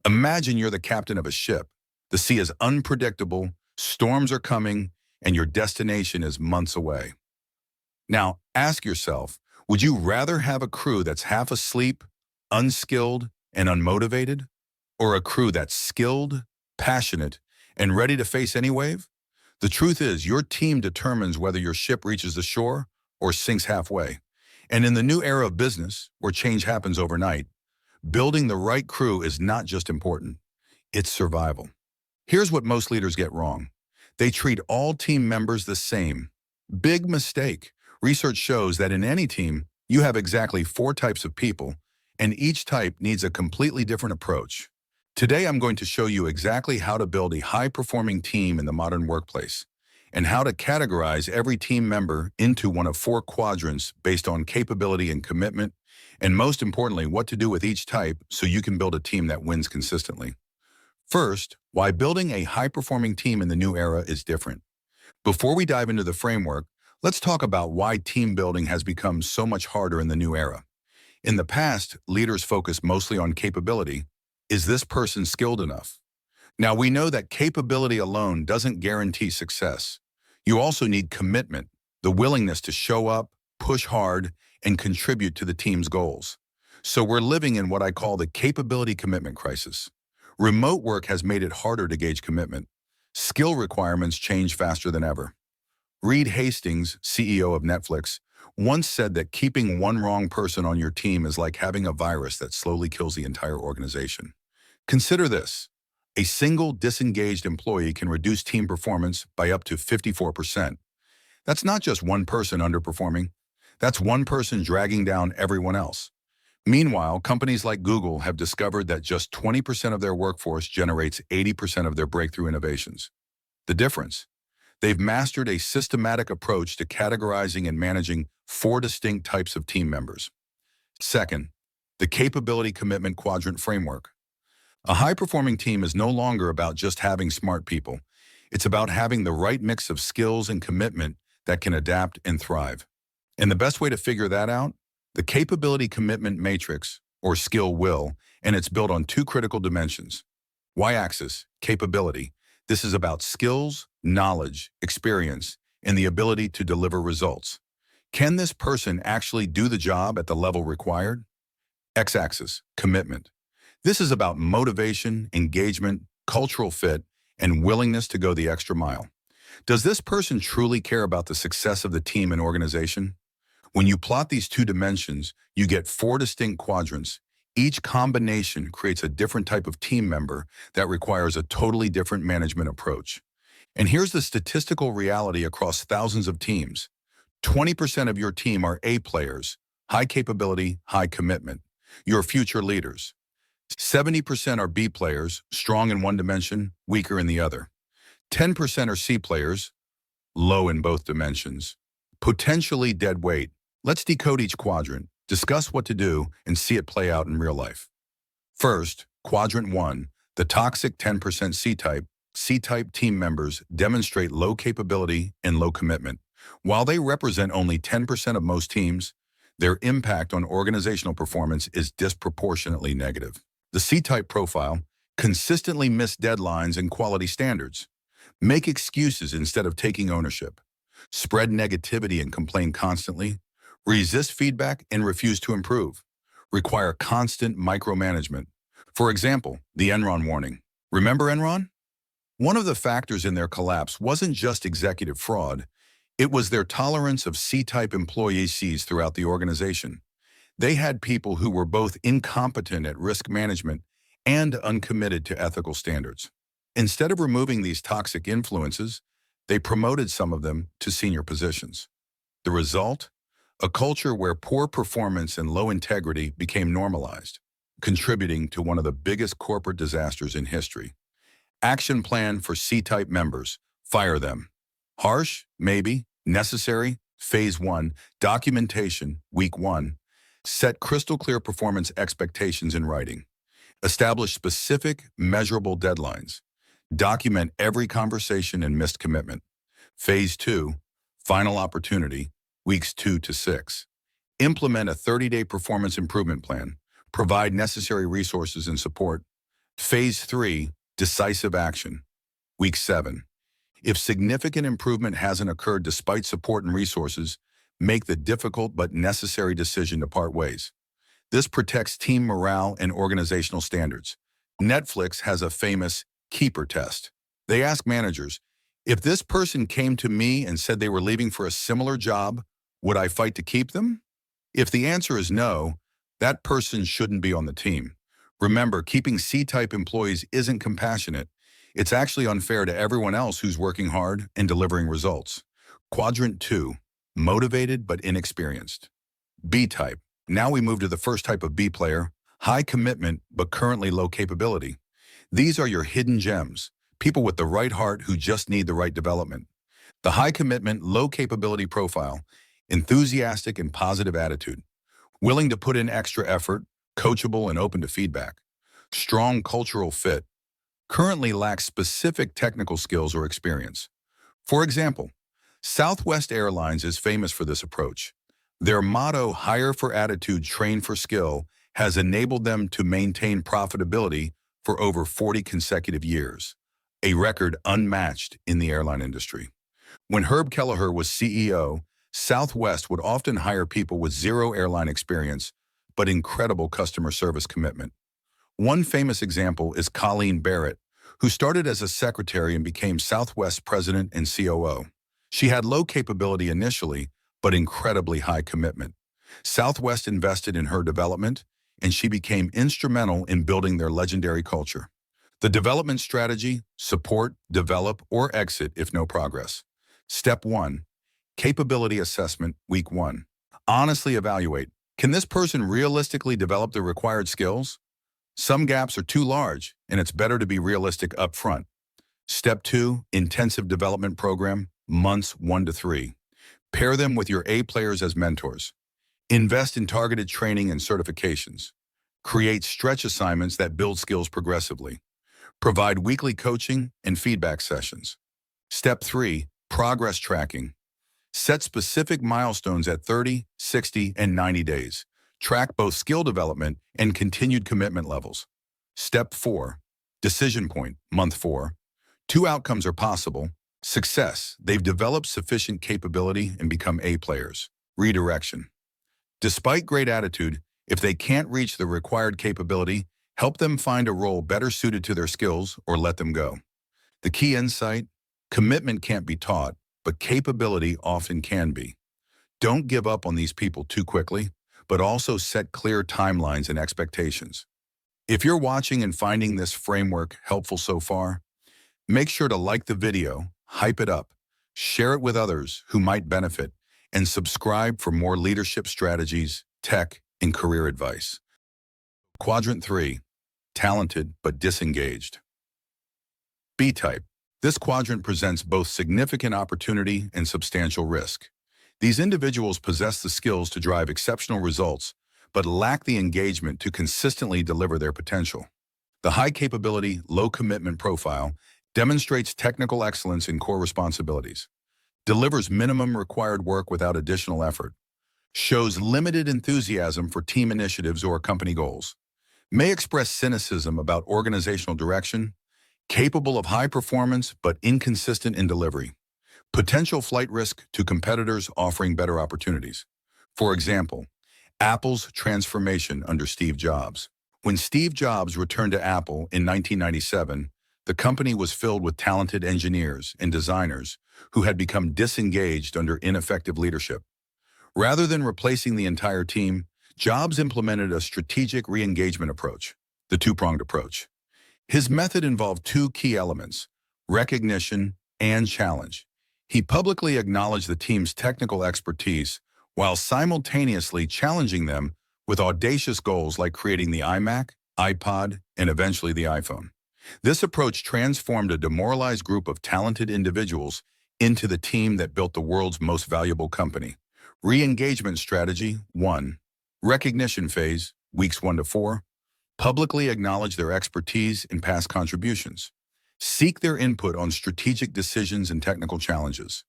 Imagine you're the captain of a ship. The sea is unpredictable, storms are coming, and your destination is months away. Now, ask yourself, would you rather have a crew that's half asleep, unskilled, and unmotivated, or a crew that's skilled, passionate, and ready to face any wave? The truth is, your team determines whether your ship reaches the shore or sinks halfway. And in the new era of business, where change happens overnight, building the right crew is not just important, it's survival. Here's what most leaders get wrong. They treat all team members the same. Big mistake. Research shows that in any team, you have exactly 4 types of people, and each type needs a completely different approach. Today, I'm going to show you exactly how to build a high-performing team in the modern workplace, and how to categorize every team member into one of 4 quadrants based on capability and commitment, and most importantly, what to do with each type so you can build a team that wins consistently. First, why building a high-performing team in the new era is different. Before we dive into the framework, let's talk about why team building has become so much harder in the new era. In the past, leaders focused mostly on capability. Is this person skilled enough? Now, we know that capability alone doesn't guarantee success. You also need commitment, the willingness to show up, push hard, and contribute to the team's goals. So we're living in what I call the capability commitment crisis. Remote work has made it harder to gauge commitment. Skill requirements change faster than ever. Reed Hastings, CEO of Netflix, once said that keeping one wrong person on your team is like having a virus that slowly kills the entire organization. Consider this. A single disengaged employee can reduce team performance by up to 54%. That's not just one person underperforming. That's one person dragging down everyone else. Meanwhile, companies like Google have discovered that just 20% of their workforce generates 80% of their breakthrough innovations. The difference? They've mastered a systematic approach to categorizing and managing 4 distinct types of team members. Second, the capability commitment quadrant framework. A high-performing team is no longer about just having smart people. It's about having the right mix of skills and commitment that can adapt and thrive. And the best way to figure that out? The capability commitment matrix, or skill will, and it's built on 2 critical dimensions. Y-axis, capability. This is about skills, knowledge, experience, and the ability to deliver results. Can this person actually do the job at the level required? X-axis, commitment. This is about motivation, engagement, cultural fit, and willingness to go the extra mile. Does this person truly care about the success of the team and organization? When you plot these 2 dimensions, you get 4 distinct quadrants. Each combination creates a different type of team member that requires a totally different management approach. And here's the statistical reality across thousands of teams. 20% of your team are A players, high capability, high commitment, your future leaders. 70% are B players, strong in one dimension, weaker in the other. 10% are C players, low in both dimensions, potentially dead weight. Let's decode each quadrant, discuss what to do, and see it play out in real life. First, quadrant 1, the toxic 10% C-type. C-type team members demonstrate low capability and low commitment. While they represent only 10% of most teams, their impact on organizational performance is disproportionately negative. The C-type profile consistently miss deadlines and quality standards, make excuses instead of taking ownership, spread negativity and complain constantly, resist feedback and refuse to improve, require constant micromanagement. For example, the Enron warning. Remember Enron? One of the factors in their collapse wasn't just executive fraud, it was their tolerance of C-type employees throughout the organization. They had people who were both incompetent at risk management and uncommitted to ethical standards. Instead of removing these toxic influences, they promoted some of them to senior positions. The result? A culture where poor performance and low integrity became normalized, contributing to one of the biggest corporate disasters in history. Action plan for C-type members. Fire them. Harsh? Maybe. Necessary? Phase 1. Documentation. Week 1. Set crystal clear performance expectations in writing. Establish specific, measurable deadlines. Document every conversation and missed commitment. Phase 2. Final opportunity. Weeks 2 to 6. Implement a 30-day performance improvement plan. Provide necessary resources and support. Phase 3, decisive action. Week 7. If significant improvement hasn't occurred despite support and resources, make the difficult but necessary decision to part ways. This protects team morale and organizational standards. Netflix has a famous keeper test. They ask managers, if this person came to me and said they were leaving for a similar job, would I fight to keep them? If the answer is no, that person shouldn't be on the team. Remember, keeping C-type employees isn't compassionate. It's actually unfair to everyone else who's working hard and delivering results. Quadrant 2, motivated but inexperienced. B-type. Now we move to the first type of B player, high commitment but currently low capability. These are your hidden gems, people with the right heart who just need the right development. The high commitment, low capability profile, enthusiastic and positive attitude, willing to put in extra effort, coachable and open to feedback. Strong cultural fit, currently lacks specific technical skills or experience. For example, Southwest Airlines is famous for this approach. Their motto, hire for attitude, train for skill, has enabled them to maintain profitability for over 40 consecutive years, a record unmatched in the airline industry. When Herb Kelleher was CEO, Southwest would often hire people with zero airline experience, but incredible customer service commitment. One famous example is Colleen Barrett, who started as a secretary and became Southwest president and COO. She had low capability initially, but incredibly high commitment. Southwest invested in her development, and she became instrumental in building their legendary culture. The development strategy: support, develop, or exit if no progress. Step 1. Capability assessment, week 1. Honestly evaluate. Can this person realistically develop the required skills? Some gaps are too large, and it's better to be realistic up front. Step 2, intensive development program, months 1 to 3. Pair them with your A players as mentors. Invest in targeted training and certifications. Create stretch assignments that build skills progressively. Provide weekly coaching and feedback sessions. Step 3, progress tracking. Set specific milestones at 30, 60, and 90 days. Track both skill development and continued commitment levels. Step 4, decision point, month 4. 2 outcomes are possible. Success: they've developed sufficient capability and become A players. Redirection: despite great attitude, if they can't reach the required capability, help them find a role better suited to their skills or let them go. The key insight: commitment can't be taught, but capability often can be. Don't give up on these people too quickly, but also set clear timelines and expectations. If you're watching and finding this framework helpful so far, make sure to like the video, hype it up, share it with others who might benefit, and subscribe for more leadership strategies, tech, and career advice. Quadrant 3, talented but disengaged. B-type. This quadrant presents both significant opportunity and substantial risk. These individuals possess the skills to drive exceptional results, but lack the engagement to consistently deliver their potential. The high capability, low commitment profile demonstrates technical excellence in core responsibilities, delivers minimum required work without additional effort, shows limited enthusiasm for team initiatives or company goals, may express cynicism about organizational direction, capable of high performance but inconsistent in delivery, potential flight risk to competitors offering better opportunities. For example, Apple's transformation under Steve Jobs. When Steve Jobs returned to Apple in 1997, the company was filled with talented engineers and designers who had become disengaged under ineffective leadership. Rather than replacing the entire team, Jobs implemented a strategic re-engagement approach, the two-pronged approach. His method involved 2 key elements: recognition and challenge. He publicly acknowledged the team's technical expertise while simultaneously challenging them with audacious goals like creating the iMac, iPod, and eventually the iPhone. This approach transformed a demoralized group of talented individuals into the team that built the world's most valuable company. Re-engagement strategy 1. Recognition phase, weeks 1 to 4. Publicly acknowledge their expertise and past contributions. Seek their input on strategic decisions and technical challenges.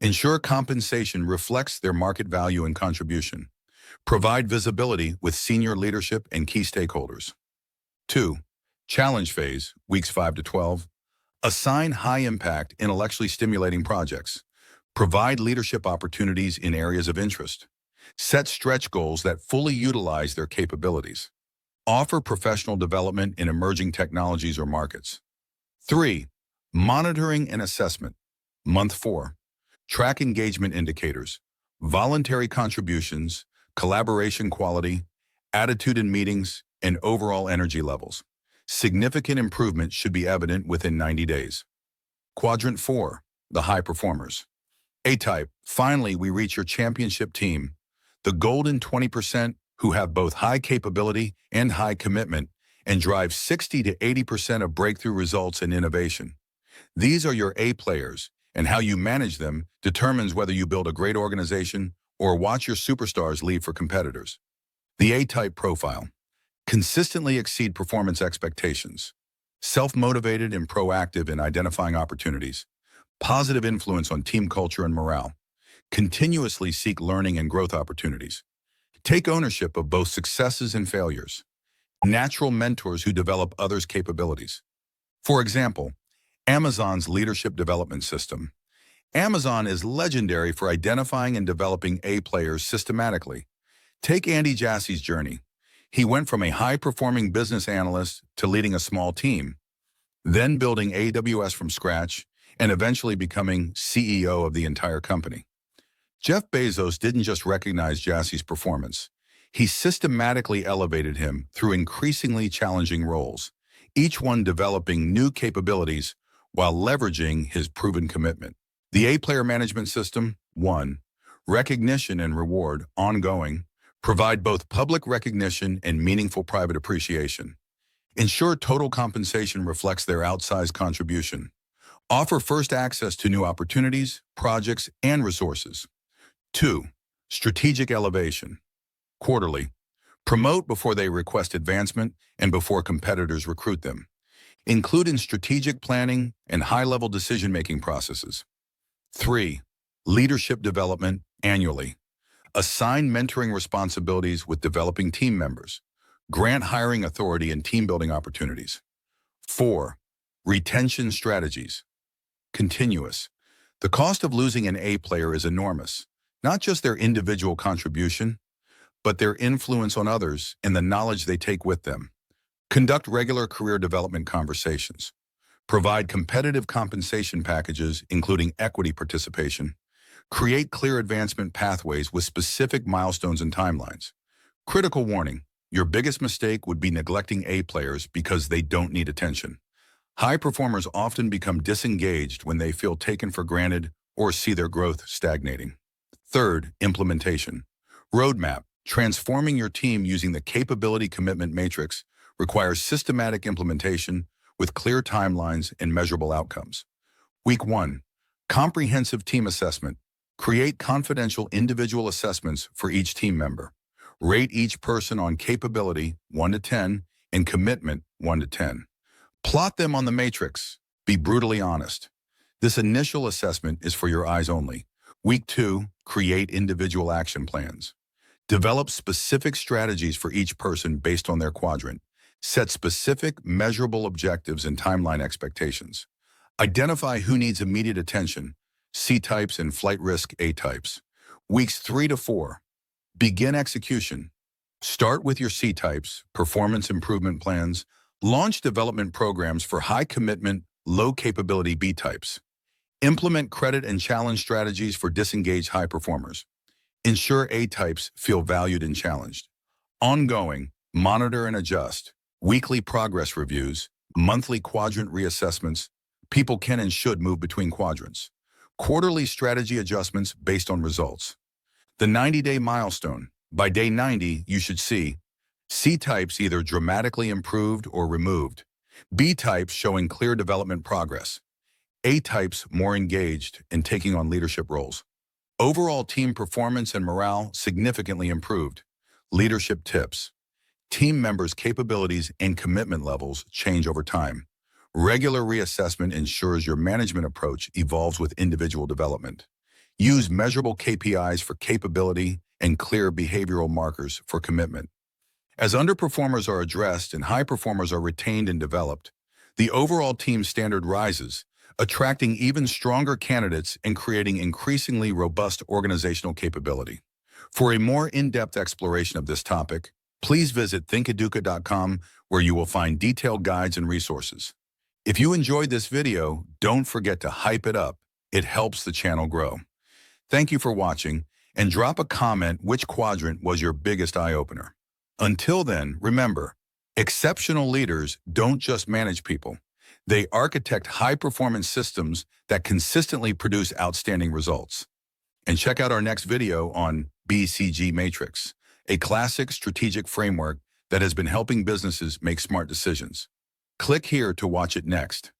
Ensure compensation reflects their market value and contribution. Provide visibility with senior leadership and key stakeholders. 2. Challenge phase, weeks 5 to 12. Assign high-impact, intellectually stimulating projects. Provide leadership opportunities in areas of interest. Set stretch goals that fully utilize their capabilities. Offer professional development in emerging technologies or markets. 3. Monitoring and assessment. Month 4. Track engagement indicators, voluntary contributions, collaboration quality, attitude in meetings, and overall energy levels. Significant improvement should be evident within 90 days. Quadrant 4, the high performers. A-type, finally we reach your championship team, the golden 20% who have both high capability and high commitment and drive 60 to 80% of breakthrough results and innovation. These are your A players, and how you manage them determines whether you build a great organization or watch your superstars leave for competitors. The A-type profile. Consistently exceed performance expectations. Self-motivated and proactive in identifying opportunities. Positive influence on team culture and morale. Continuously seek learning and growth opportunities. Take ownership of both successes and failures. Natural mentors who develop others' capabilities. For example, Amazon's leadership development system. Amazon is legendary for identifying and developing A players systematically. Take Andy Jassy's journey. He went from a high-performing business analyst to leading a small team, then building AWS from scratch, and eventually becoming CEO of the entire company. Jeff Bezos didn't just recognize Jassy's performance. He systematically elevated him through increasingly challenging roles, each one developing new capabilities while leveraging his proven commitment. The A-player management system, 1. Recognition and reward, ongoing. Provide both public recognition and meaningful private appreciation. Ensure total compensation reflects their outsized contribution. Offer first access to new opportunities, projects, and resources. 2. Strategic elevation. Quarterly. Promote before they request advancement and before competitors recruit them. Include in strategic planning and high-level decision-making processes. 3. Leadership development annually. Assign mentoring responsibilities with developing team members. Grant hiring authority and team-building opportunities. 4. Retention strategies. Continuous. The cost of losing an A player is enormous, not just their individual contribution, but their influence on others and the knowledge they take with them. Conduct regular career development conversations. Provide competitive compensation packages, including equity participation. Create clear advancement pathways with specific milestones and timelines. Critical warning, your biggest mistake would be neglecting A players because they don't need attention. High performers often become disengaged when they feel taken for granted or see their growth stagnating. 3. Implementation. Roadmap. Transforming your team using the Capability Commitment Matrix requires systematic implementation with clear timelines and measurable outcomes. Week 1. Comprehensive team assessment. Create confidential individual assessments for each team member. Rate each person on capability 1 to 10 and commitment 1 to 10. Plot them on the matrix. Be brutally honest. This initial assessment is for your eyes only. Week 2, create individual action plans. Develop specific strategies for each person based on their quadrant. Set specific, measurable objectives and timeline expectations. Identify who needs immediate attention, C-types and flight risk A-types. Weeks 3 to 4. Begin execution. Start with your C-types, performance improvement plans. Launch development programs for high-commitment, low-capability B-types. Implement credit and challenge strategies for disengaged high performers. Ensure A-types feel valued and challenged. Ongoing, monitor and adjust. Weekly progress reviews, monthly quadrant reassessments. People can and should move between quadrants. Quarterly strategy adjustments based on results. The 90-day milestone. By day 90, you should see C-types either dramatically improved or removed, B-types showing clear development progress, A-types more engaged in taking on leadership roles. Overall team performance and morale significantly improved. Leadership tips. Team members' capabilities and commitment levels change over time. Regular reassessment ensures your management approach evolves with individual development. Use measurable KPIs for capability and clear behavioral markers for commitment. As underperformers are addressed and high performers are retained and developed, the overall team standard rises, attracting even stronger candidates and creating increasingly robust organizational capability. For a more in-depth exploration of this topic, please visit Thinkeduca.com, where you will find detailed guides and resources. If you enjoyed this video, don't forget to hype it up. It helps the channel grow. Thank you for watching, and drop a comment which quadrant was your biggest eye-opener. Until then, remember, exceptional leaders don't just manage people. They architect high-performance systems that consistently produce outstanding results. And check out our next video on BCG Matrix, a classic strategic framework that has been helping businesses make smart decisions. Click here to watch it next.